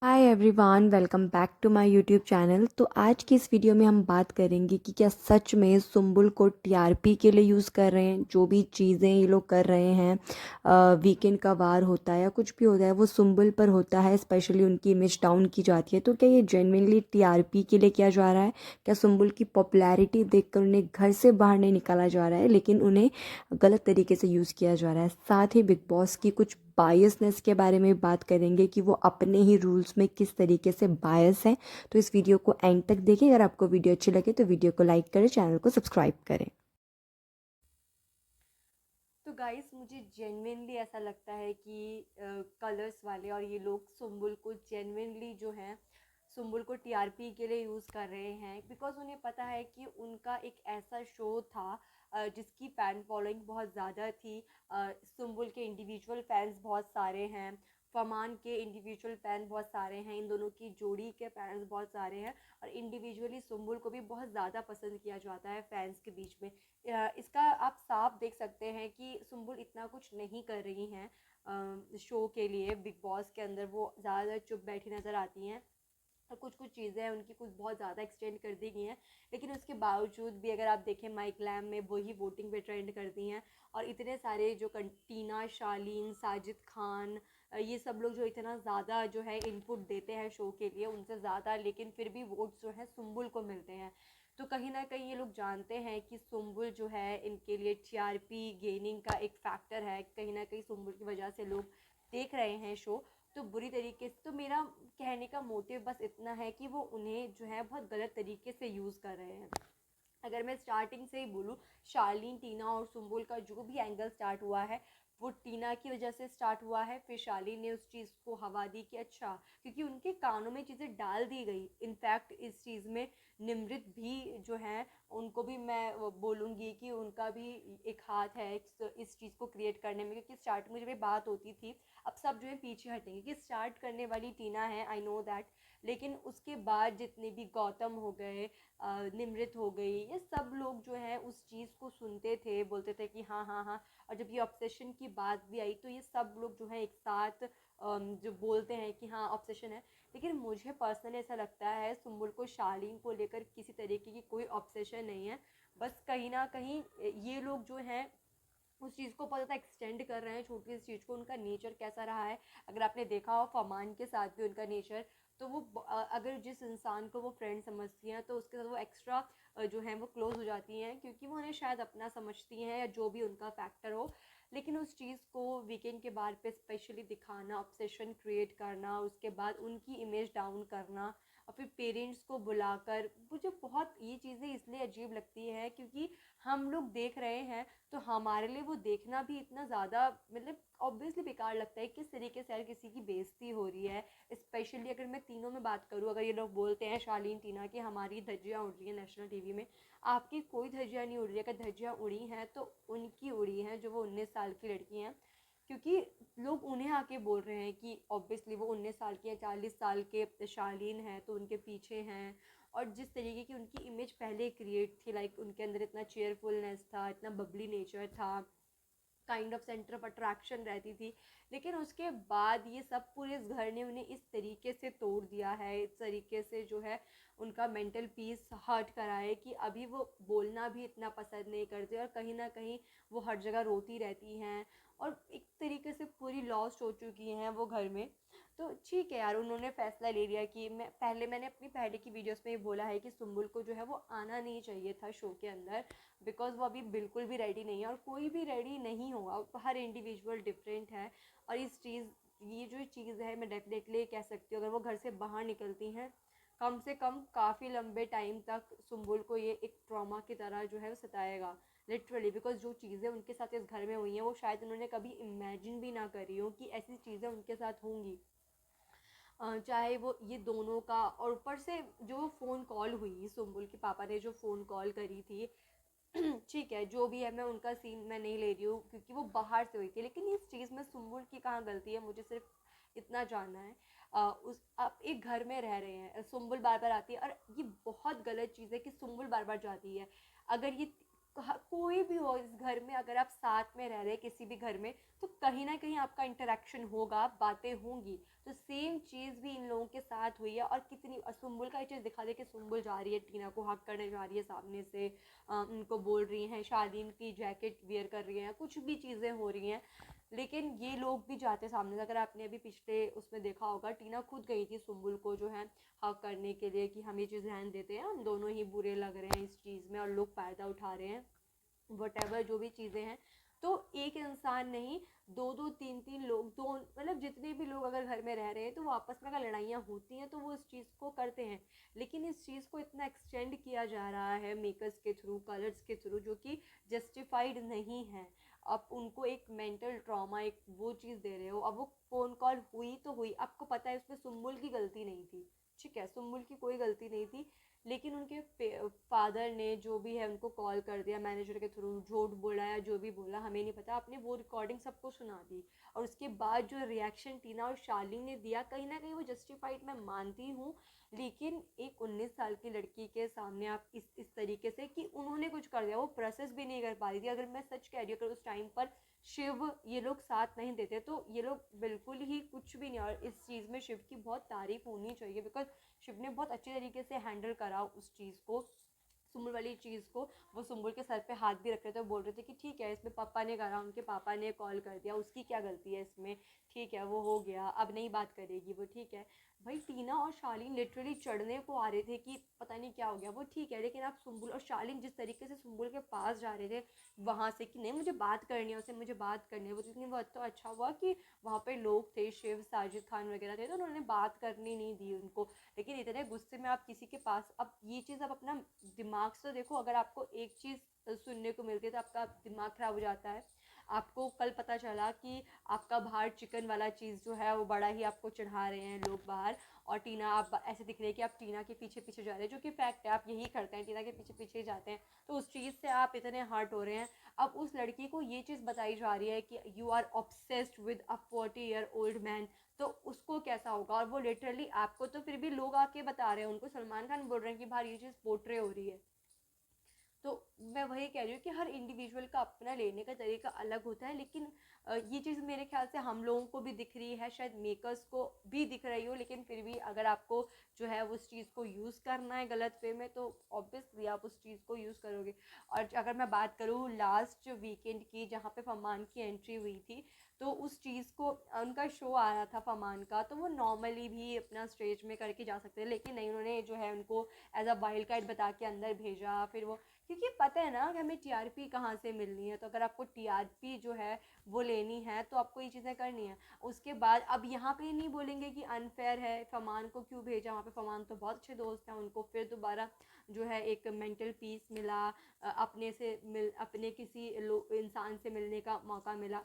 Hi everyone, welcome back to my YouTube channel. तो आज की इस वीडियो में हम बात करेंगे कि क्या सच में सुम्बुल को टीआरपी के लिए यूज़ कर रहे हैं। जो भी चीज़ें ये लोग कर रहे हैं, वीकेंड का वार होता है या कुछ भी होता है वो सुम्बुल पर होता है, स्पेशली उनकी इमेज डाउन की जाती है। तो क्या ये जेन्युइनली टीआरपी के लिए किया जा रहा है? क्या सुम्बुल की पॉपुलैरिटी देखकर उन्हें घर से बाहर नहीं निकाला जा रहा है, लेकिन उन्हें गलत तरीके से यूज़ किया जा रहा है? साथ ही बिग बॉस की कुछ बायसनेस के बारे में बात करेंगे कि वो अपने ही रूल्स में किस तरीके से बायस हैं। तो इस वीडियो को एंड तक देखिए। अगर आपको वीडियो अच्छी लगे तो वीडियो को लाइक करें, चैनल को सब्सक्राइब करें। तो गाइस मुझे जेन्युइनली ऐसा लगता है कि कलर्स वाले और ये लोग सुम्बुल को जेन्युइनली जो है सुम्बुल को टीआरपी के लिए यूज़ कर रहे हैं, बिकॉज उन्हें पता है कि उनका एक ऐसा शो था जिसकी फ़ैन फॉलोइंग बहुत ज़्यादा थी। सुम्बुल के इंडिविजुअल फैंस बहुत सारे हैं, फमान के इंडिविजुअल फ़ैन बहुत सारे हैं, इन दोनों की जोड़ी के फैंस बहुत सारे हैं और इंडिविजुअली सुम्बुल को भी बहुत ज़्यादा पसंद किया जाता है फैंस के बीच में। इसका आप साफ देख सकते हैं कि सुम्बुल इतना कुछ नहीं कर रही हैं शो के लिए। बिग बॉस के अंदर वो ज़्यादा चुप बैठी नज़र आती हैं और कुछ कुछ चीज़ें हैं उनकी कुछ बहुत ज़्यादा एक्सटेंड कर दी गई हैं, लेकिन उसके बावजूद भी अगर आप देखें माइक लैम में वही वोटिंग पे ट्रेंड करती हैं। और इतने सारे जो टीना, शालीन, साजिद खान, ये सब लोग जो इतना ज़्यादा जो है इनपुट देते हैं शो के लिए उनसे ज़्यादा, लेकिन फिर भी वोट्स जो है सुम्बुल को मिलते हैं। तो कहीं ना कहीं ये लोग जानते हैं कि सुम्बुल जो है इनके लिए टीआरपी गेनिंग का एक फैक्टर है। कहीं ना कहीं सुम्बुल की वजह से लोग देख रहे हैं शो तो बुरी तरीके से। तो मेरा कहने का मोटिव बस इतना है कि वो उन्हें जो है बहुत गलत तरीके से यूज़ कर रहे हैं। अगर मैं स्टार्टिंग से ही बोलूँ, शालीन, टीना और सुम्बुल का जो भी एंगल स्टार्ट हुआ है वो टीना की वजह से स्टार्ट हुआ है। फिर शालीन ने उस चीज़ को हवा दी कि अच्छा, क्योंकि उनके कानों में चीज़ें डाल दी गई। इनफैक्ट इस चीज़ में निमृत भी जो है उनको भी मैं बोलूँगी कि उनका भी एक हाथ है इस चीज़ को क्रिएट करने में, क्योंकि स्टार्ट में जब ये बात होती थी, अब सब जो है पीछे हटेंगे कि स्टार्ट करने वाली टीना है, आई नो दैट। लेकिन उसके बाद जितने भी गौतम हो गए, निमृत हो गई, ये सब लोग जो है उस चीज़ को सुनते थे, बोलते थे कि हाँ हाँ हाँ। और जब ये ऑब्सेशन की बात भी आई तो ये सब लोग जो है एक साथ जो बोलते हैं कि हाँ ऑब्सेशन है। लेकिन मुझे पर्सनली ऐसा लगता है सुम्बुल को शालीन को लेकर किसी तरीके की कोई ऑब्सेशन नहीं है। बस कहीं ना कहीं ये लोग जो हैं उस चीज़ को बहुत ज़्यादा एक्सटेंड कर रहे हैं, छोटी सी चीज़ को। उनका नेचर कैसा रहा है अगर आपने देखा हो फमान के साथ भी उनका नेचर, तो वो अगर जिस इंसान को वो फ्रेंड समझती हैं तो उसके साथ वो एक्स्ट्रा जो है वो क्लोज हो जाती हैं, क्योंकि वो उन्हें शायद अपना समझती हैं या जो भी उनका फैक्टर हो। लेकिन उस चीज़ को वीकेंड के बाद पे स्पेशली दिखाना, ऑब्सेशन क्रिएट करना, उसके बाद उनकी इमेज डाउन करना और फिर पेरेंट्स को बुलाकर, मुझे बहुत ये चीज़ें इसलिए अजीब लगती है क्योंकि हम लोग देख रहे हैं तो हमारे लिए वो देखना भी इतना ज़्यादा मतलब ऑब्वियसली बेकार लगता है। किस तरीके से यार किसी की बेइज्जती हो रही है। स्पेशली अगर मैं तीनों में बात करूँ, अगर ये लोग बोलते हैं शालीन, टीना की हमारी धज्जियाँ उड़ रही हैं नेशनल टीवी में, आपकी कोई धज्जियाँ नहीं उड़ रही है। अगर धज्जियाँ उड़ी हैं तो उनकी उड़ी हैं जो वो 19 साल की लड़की हैं, क्योंकि लोग उन्हें आके बोल रहे हैं कि ऑब्वियसली वो 19 साल की है, 40 साल के शालीन है तो उनके पीछे हैं। और जिस तरीके की उनकी इमेज पहले क्रिएट थी, लाइक उनके अंदर इतना चेयरफुलनेस था, इतना बबली नेचर था, kind of centre of attraction रहती थी। लेकिन उसके बाद ये सब पूरे इस घर ने उन्हें इस तरीके से तोड़ दिया है, इस तरीके से जो है उनका मेंटल पीस हर्ट करा है कि अभी वो बोलना भी इतना पसंद नहीं करते और कहीं ना कहीं वो हर जगह रोती रहती हैं और एक तरीके से पूरी लॉस्ट हो चुकी हैं वो घर में। तो ठीक है यार, उन्होंने फैसला ले लिया कि मैंने अपनी पहले की वीडियोस में ये बोला है कि सुम्बुल को जो है वो आना नहीं चाहिए था शो के अंदर, बिकॉज वो अभी बिल्कुल भी रेडी नहीं है और कोई भी रेडी नहीं होगा। हर इंडिविजुअल डिफरेंट है और ये जो चीज़ है मैं डेफिनेटली कह सकती हूँ, अगर वो घर से बाहर निकलती हैं कम से कम काफ़ी लंबे टाइम तक सुम्बुल को ये एक ट्रॉमा की तरह जो है वो सताएगा लिटरली। बिकॉज जो चीज़ें उनके साथ इस घर में हुई हैं वो शायद उन्होंने कभी इमेजिन भी ना करी हो कि ऐसी चीज़ें उनके साथ होंगी। चाहे वो ये दोनों का, और ऊपर से जो फ़ोन कॉल हुई, सुम्बुल के पापा ने जो फ़ोन कॉल करी थी, ठीक है जो भी है, मैं उनका सीन मैं नहीं ले रही हूँ क्योंकि वो बाहर से हुई थी, लेकिन इस चीज़ में सुम्बुल की कहाँ गलती है मुझे सिर्फ इतना जानना है। उस आप एक घर में रह रहे हैं, सुम्बुल बार बार आती है और ये बहुत गलत चीज़ है कि सुम्बुल बार बार जाती है। अगर ये कोई भी हो इस घर में, अगर आप साथ में रह रहे हैं किसी भी घर में, तो कहीं ना कहीं आपका इंटरेक्शन होगा, बातें होंगी। तो सेम चीज़ भी इन लोगों के साथ हुई है और कितनी सुम्बुल का ये चीज़ दिखा दे कि सुम्बुल जा रही है टीना को हक करने जा रही है सामने से, उनको बोल रही हैं, शालीन की जैकेट वेयर कर रही हैं, कुछ भी चीज़ें हो रही हैं, लेकिन ये लोग भी जाते सामने से। अगर आपने अभी पिछले उसमें देखा होगा, टीना खुद गई थी सुम्बुल को जो है हक करने के लिए कि हम ये चीज़ ध्यान देते हैं, हम दोनों ही बुरे लग रहे हैं इस चीज़ में और लोग फ़ायदा उठा रहे हैं, वटेवर जो भी चीज़ें हैं। तो एक इंसान नहीं, दो दो तीन तीन लोग, दो मतलब जितने भी लोग अगर घर में रह रहे हैं तो वो आपस में अगर लड़ाइयाँ होती हैं तो वो इस चीज़ को करते हैं, लेकिन इस चीज़ को इतना एक्सटेंड किया जा रहा है मेकर्स के थ्रू, कलर्स के थ्रू, जो कि जस्टिफाइड नहीं है। आप उनको एक मेंटल ट्रॉमा, एक वो चीज़ दे रहे हो। अब वो फ़ोन कॉल हुई तो हुई, आपको पता है उसमें सुम्बुल की गलती नहीं थी, ठीक है, सुम्बुल की कोई गलती नहीं थी, लेकिन उनके फादर ने जो भी है उनको कॉल कर दिया मैनेजर के थ्रू, झूठ बोला या जो भी बोला हमें नहीं पता, आपने वो रिकॉर्डिंग सबको सुना दी, और उसके बाद जो रिएक्शन टीना और शालीन ने दिया, कहीं ना कहीं वो जस्टिफाइड मैं मानती हूँ, लेकिन एक 19 साल की लड़की के सामने आप इस तरीके से कि उन्होंने कुछ कर दिया, वो प्रोसेस भी नहीं कर पा रही थी। अगर मैं सच कह रही हूँ, अगर उस टाइम पर शिव ये लोग साथ नहीं देते तो ये लोग बिल्कुल ही कुछ भी नहीं। और इस चीज़ में शिव की बहुत तारीफ होनी चाहिए, बिकॉज शिव ने बहुत अच्छे तरीके से हैंडल करा उस चीज़ को, सुम्बुल वाली चीज़ को। वो सुम्बुल के सर पे हाथ भी रख रहे थे, बोल रहे थे कि ठीक है इसमें पापा ने करा, उनके पापा ने कॉल कर दिया, उसकी क्या गलती है इसमें, ठीक है वो हो गया, अब नहीं बात करेगी वो, ठीक है। भाई टीना और शालीन लिटरली चढ़ने को आ रहे थे कि पता नहीं क्या हो गया, वो ठीक है, लेकिन आप सुम्बुल और शालीन जिस तरीके से सुम्बुल के पास जा रहे थे वहाँ से कि नहीं मुझे बात करनी है उससे, मुझे बात करनी है, वो इतनी वो तो अच्छा हुआ कि वहाँ पे लोग थे, शिव साजिद खान वगैरह थे, तो उन्होंने बात करनी नहीं दी उनको। लेकिन इतने गुस्से में आप किसी के पास, अब ये चीज़ आप अपना दिमाग से देखो, अगर आपको एक चीज़ सुनने को मिलती है तो आपका दिमाग ख़राब हो जाता है। आपको कल पता चला कि आपका बाहर चिकन वाला चीज़ जो है वो बड़ा ही आपको चढ़ा रहे हैं लोग बाहर, और टीना आप ऐसे दिख रही है कि आप टीना के पीछे पीछे जा रहे हैं, जो कि फैक्ट है, आप यही करते हैं, टीना के पीछे पीछे ही जाते हैं, तो उस चीज़ से आप इतने हर्ट हो रहे हैं। अब उस लड़की को ये चीज़ बताई जा रही है कि you are obsessed with a 40-year-old man, तो उसको कैसा होगा। और वो लिटरली आपको तो फिर भी लोग आके बता रहे हैं, उनको सलमान खान बोल रहे हैं कि भाई ये चीज़ पोर्ट्रे हो रही है। तो मैं वही कह रही हूँ कि हर इंडिविजुअल का अपना लेने का तरीका अलग होता है, लेकिन ये चीज़ मेरे ख्याल से हम लोगों को भी दिख रही है, शायद मेकर्स को भी दिख रही हो, लेकिन फिर भी अगर आपको जो है उस चीज़ को यूज़ करना है गलत वे में तो ऑब्वियसली आप उस चीज़ को यूज़ करोगे। और अगर मैं बात करूँ लास्ट वीकेंड की, जहाँ पे फरमान की एंट्री हुई थी, तो उस चीज़ को, उनका शो आ रहा था फरमान का, तो वो नॉर्मली भी अपना स्टेज में करके जा सकते हैं, लेकिन नहीं, उन्होंने जो है उनको एज अ वाइल्ड कार्ड बता के अंदर भेजा। फिर वो, क्योंकि पता है ना कि हमें टीआरपी कहाँ से मिलनी है, तो अगर आपको टीआरपी जो है वो लेनी है तो आपको ये चीज़ें करनी है। उसके बाद अब यहाँ पे नहीं बोलेंगे कि अनफेयर है, फरमान को क्यों भेजा वहाँ पे, फरमान तो बहुत अच्छे दोस्त हैं, उनको फिर दोबारा जो है एक मेंटल पीस मिला, अपने किसी इंसान से मिलने का मौका मिला,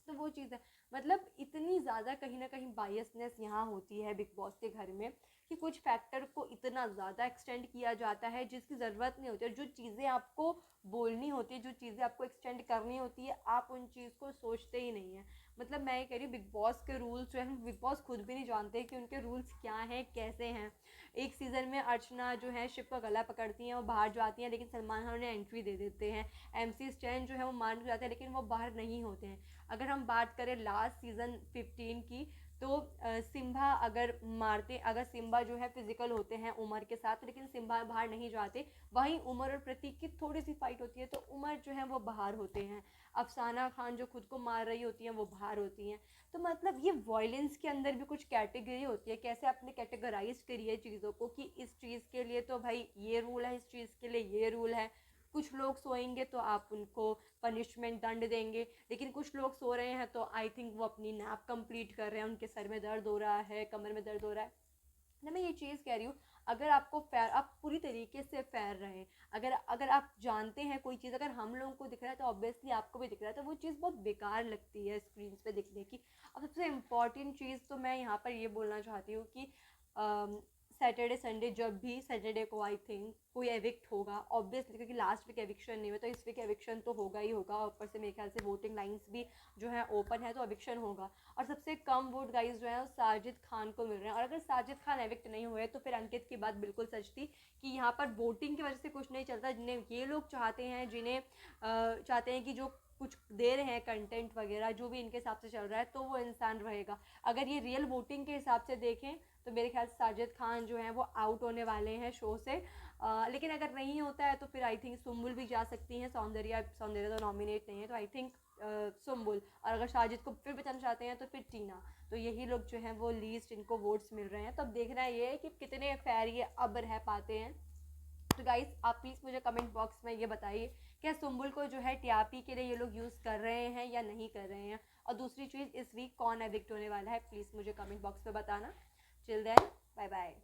तो वो चीज़ है। मतलब इतनी ज़्यादा कहीं ना कहीं बायसनेस यहाँ होती है बिग बॉस के घर में, कि कुछ फैक्टर को इतना ज़्यादा एक्सटेंड किया जाता है जिसकी ज़रूरत नहीं होती है। जो चीज़ें आपको बोलनी होती है, जो चीज़ें आपको एक्सटेंड करनी होती है, आप उन चीज़ को सोचते ही नहीं है। मतलब मैं ये कह रही हूँ, बिग बॉस के रूल्स जो है, बिग बॉस खुद भी नहीं जानते कि उनके रूल्स क्या हैं, कैसे हैं। एक सीज़न में अर्चना जो है शिव का गला पकड़ती हैं, वो बाहर जाती हैं, लेकिन सलमान खान उन्हें एंट्री दे देते हैं। MC स्टैन जो है वो मान जाते हैं, लेकिन वो बाहर नहीं होते हैं। अगर हम बात करें लास्ट सीज़न 15 की, तो सिम्बा अगर सिम्बा जो है फिजिकल होते हैं उमर के साथ, लेकिन सिम्बा बाहर नहीं जाते। वहीं उमर और प्रतीक की थोड़ी सी फाइट होती है तो उमर जो है वो बाहर होते हैं। अफसाना खान जो खुद को मार रही होती हैं वो बाहर होती हैं। तो मतलब ये वॉयलेंस के अंदर भी कुछ कैटेगरी होती है, कैसे आपने कैटेगराइज करी है चीज़ों को कि इस चीज़ के लिए तो भाई ये रूल है, इस चीज़ के लिए ये रूल है। कुछ लोग सोएंगे तो आप उनको पनिशमेंट दंड देंगे, लेकिन कुछ लोग सो रहे हैं तो आई थिंक वो अपनी नैप कंप्लीट कर रहे हैं, उनके सर में दर्द हो रहा है, कमर में दर्द हो रहा है ना। मैं ये चीज़ कह रही हूँ, अगर आपको फेयर, आप पूरी तरीके से फेयर रहें। अगर अगर आप जानते हैं कोई चीज़, अगर हम लोगों को दिख रहा है तो ऑब्वियसली आपको भी दिख रहा है, तो वो चीज़ बहुत बेकार लगती है स्क्रीन पे दिखने की। अब सबसे इम्पॉर्टेंट चीज़ तो मैं यहाँ पर ये बोलना चाहती हूँ कि सैटरडे संडे, जब भी सैटरडे को आई थिंक कोई एविक्ट होगा ऑब्वियसली, क्योंकि लास्ट वीक एविक्शन नहीं हुआ तो इस वीक एविक्शन तो होगा ही होगा। ऊपर से मेरे ख्याल से वोटिंग लाइंस भी जो है ओपन है, तो एविक्शन होगा। और सबसे कम वोट गाइस जो है वो साजिद खान को मिल रहे हैं, और अगर साजिद खान एविक्ट नहीं हुए तो फिर अंकित की बात बिल्कुल सच थी कि यहाँ पर वोटिंग की वजह से कुछ नहीं चलता। जिन्हें ये लोग चाहते हैं, जिन्हें चाहते हैं कि जो कुछ दे रहे हैं कंटेंट वगैरह, जो भी इनके हिसाब से चल रहा है तो वो इंसान रहेगा। अगर ये रियल वोटिंग के हिसाब से देखें तो मेरे ख्याल से साजिद खान जो हैं वो आउट होने वाले हैं शो से। लेकिन अगर नहीं होता है तो फिर आई थिंक सुम्बुल भी जा सकती हैं। सौंदर्या सौंदर्या तो नॉमिनेट नहीं है, तो आई थिंक सुम्बुल। और अगर साजिद को फिर बचाना चाहते हैं तो फिर टीना। तो यही लोग जो हैं वो लीस्ट इनको वोट्स मिल रहे हैं। तो अब देखना ये है कि कितने फेयर ये अब रह पाते हैं। तो गाइस आप प्लीज़ मुझे कमेंट बॉक्स में ये बताइए, क्या सुम्बुल को जो है टीआरपी के लिए ये लोग यूज़ कर रहे हैं या नहीं कर रहे हैं। और दूसरी चीज़, इस वीक कौन एविक्ट होने वाला है, प्लीज़ मुझे कमेंट बॉक्स में बताना। Till then, bye bye.